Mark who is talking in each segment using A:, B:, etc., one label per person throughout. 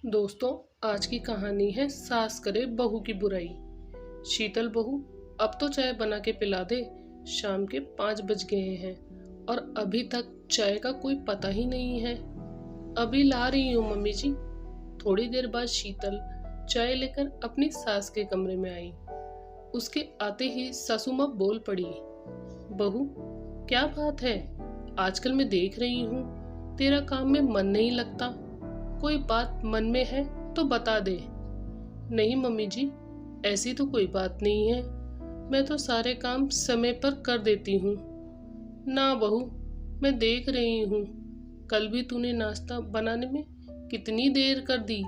A: दोस्तों, आज की कहानी है सास करे बहू की बुराई। शीतल बहू, अब तो चाय बना के पिला दे। शाम के 5 बज गए हैं और अभी तक चाय का कोई पता ही नहीं है। अभी ला रही हूँ मम्मी जी। थोड़ी देर बाद शीतल चाय लेकर अपनी सास के कमरे में आई। उसके आते ही सासू माँ बोल पड़ी, बहू क्या बात है? आजकल मैं देख रही हूँ तेरा काम में मन नहीं लगता। कोई बात मन में है तो बता दे। नहीं मम्मी जी, ऐसी तो कोई बात नहीं है। मैं तो सारे काम समय पर कर देती हूँ। ना बहू, मैं देख रही हूँ कल भी तूने नाश्ता बनाने में कितनी देर कर दी।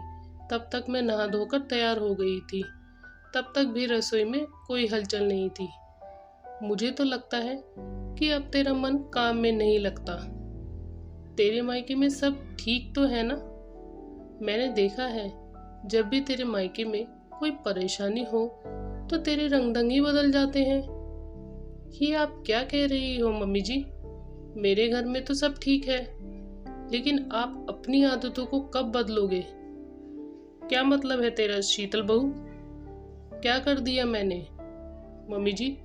A: तब तक मैं नहा धोकर तैयार हो गई थी। तब तक भी रसोई में कोई हलचल नहीं थी। मुझे तो लगता है कि अब तेरा मन काम में नहीं लगता। तेरे मायके में सब ठीक तो है ना? मैंने देखा है जब भी तेरे मायके में कोई परेशानी हो तो तेरे रंग ही बदल जाते हैं। ये आप क्या कह रही हो मम्मी जी? मेरे घर में तो सब ठीक है, लेकिन आप अपनी आदतों को कब बदलोगे? क्या मतलब है तेरा शीतल बहू? क्या कर दिया मैंने? मम्मी जी,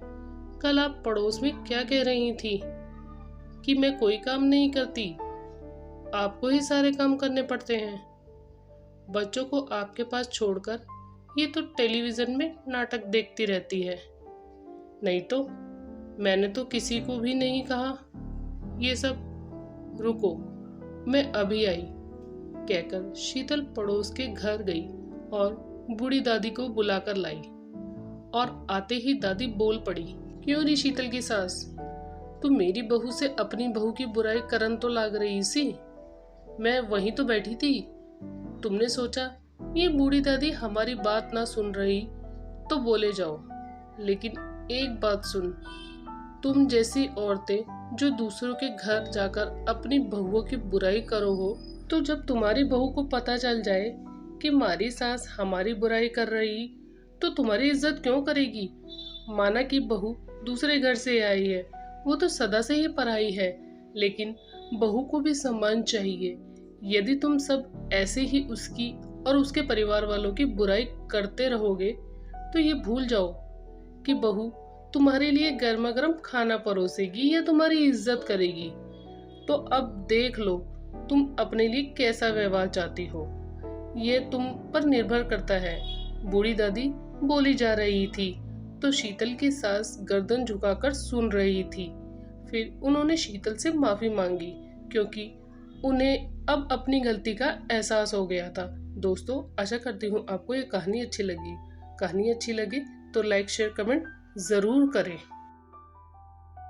A: कल आप पड़ोस में क्या कह रही थी कि मैं कोई काम नहीं करती, आपको ही सारे काम करने पड़ते हैं। बच्चों को आपके पास छोड़कर ये तो टेलीविजन में नाटक देखती रहती है। नहीं तो मैंने तो किसी को भी नहीं कहा ये सब। रुको, मैं अभी आई, कहकर शीतल पड़ोस के घर गई और बूढ़ी दादी को बुलाकर लाई। और आते ही दादी बोल पड़ी, क्यों री शीतल की सास, तू मेरी बहू से अपनी बहू की बुराई करन तो लाग रही सी। मैं वहीं तो बैठी थी। तुमने सोचा ये बूढ़ी दादी हमारी बात ना सुन रही तो बोले जाओ, लेकिन एक बात सुन, तुम जैसी औरतें जो दूसरों के घर जाकर अपनी बहुओं की बुराई करो हो, तो जब तुम्हारी बहू को पता चल जाए कि हमारी सास हमारी बुराई कर रही तो तुम्हारी इज्जत क्यों करेगी? माना कि बहू दूसरे घर से आई है, वो तो सदा से ही पराई है, लेकिन बहू को भी सम्मान चाहिए। यदि तुम सब ऐसे ही उसकी और उसके परिवार वालों की बुराई करते रहोगे तो ये भूल जाओ कि बहू तुम्हारे लिए गर्मा गर्म खाना परोसेगी या तुम्हारी इज्जत करेगी। तो अब देख लो तुम अपने लिए कैसा व्यवहार चाहती हो, ये तुम पर निर्भर करता है। बूढ़ी दादी बोली जा रही थी तो शीतल की सास गर्दन झुकाकर सुन रही थी। फिर उन्होंने शीतल से माफी मांगी, क्योंकि उन्हें अब अपनी गलती का एहसास हो गया था। दोस्तों, आशा करती हूँ आपको ये कहानी अच्छी लगी। कहानी अच्छी लगी तो लाइक शेयर कमेंट ज़रूर करें।